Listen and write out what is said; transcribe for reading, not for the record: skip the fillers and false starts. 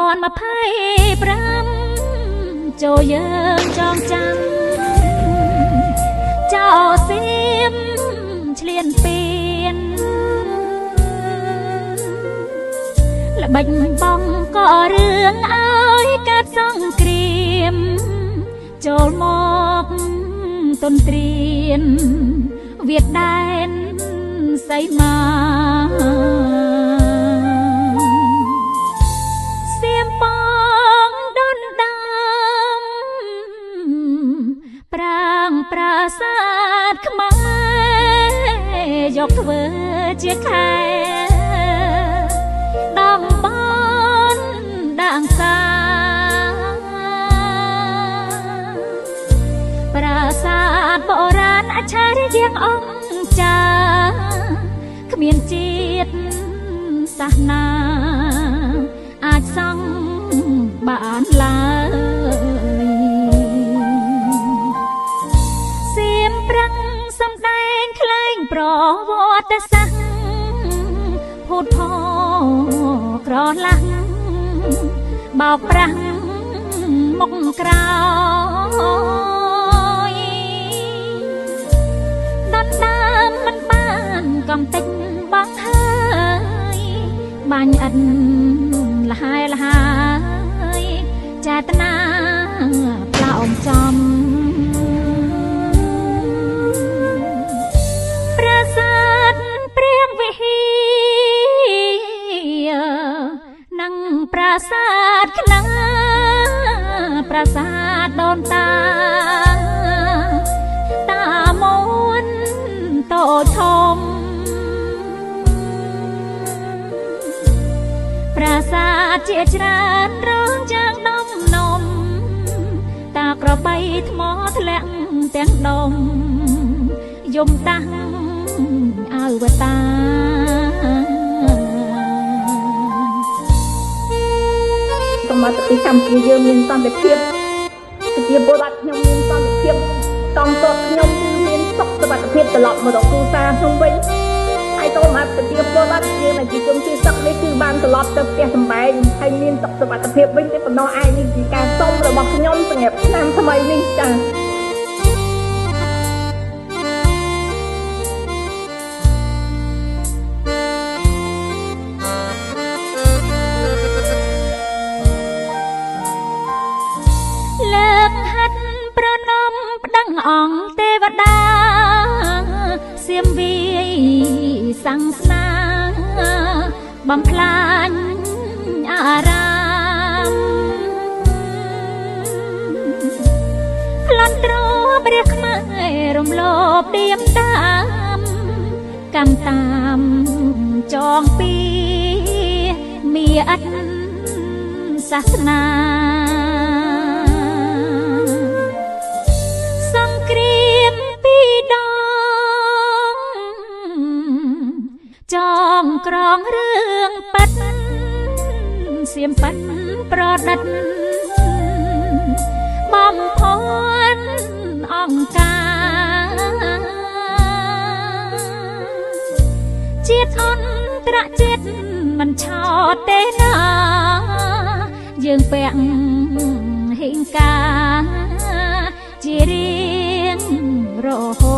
2025ចូលយើងចងចាំចោសៀមឆ្លៀនពៀនល្បិចបងក៏រឿងអើយកើតសង្គ្រាមចូលមកទុនត្រៀនវៀតដែនសីមាសៀមបងដុនដាមប្រាងប្រាសាទខ្មែរយកធ្វើជាខែដំបន់ដាងសាប្រាសាទបុរាណអច្ឆរិយៈអង្គចាគ្មានជាតិសាសនាអាចសង់បានឡើយសៀមប្រឹងសំដែងក្លែងប្រវត្តិសាស្ត្រភូតផក្រឡាស់បោកប្រាស់មុខក្រោយដុតដើមមិនបានកំតិចបងហើយបាញ់អិនលហើយលហើយចេតនាផ្លោមចំប្រាសាទព្រះវិហារនិងប្រាសាទខ្នាប្រាសាទដូនតាមួនតូចធំប្រាសាទជាច្រើនរងយ៉ាងដំនំតាក្របីថ្មធ្លាក់ទាំងដុំយំតាំងអវតាសមត្ថភាពកម្ពុជាយើងមានសន្តិភាពប្រជាពលរដ្ឋខ្ញុំមានសន្តិភាពតំទោសខ្ញុំគឺមានសុខសុវត្ថិភាពត្រឡប់មកដល់គ្រួសារខ្ញុំវិញហើយសូមឲ្យប្រជាពលរដ្ឋយើងដែលជាជនជាសឹកនេះគឺបានត្រឡប់ទៅផ្ទះសម្បែងហើយមានសុខសុវត្ថិភាពវិញតែប៉ុណ្ណោះឯងនេះជាការសុំរបស់ខ្ញុំសម្រាប់ឆ្នាំថ្មីនេះចា៎អង្គទេវតាសៀមវាយសង្ស្នាបំផ្លាញអារាមផ្លន់ទ្រព្រះខ្មែររំលោភដៀមដាមកម្មតាមចងពីមានអិតសាសនាចងក្រងរឿងប៉ិតសៀមប៉ិតប្រឌិតបំផន់អង្គការជាតិអន្តរជាតិមិនឆោតទេណាយើងពាក់ហិង្ការជារៀងរហូត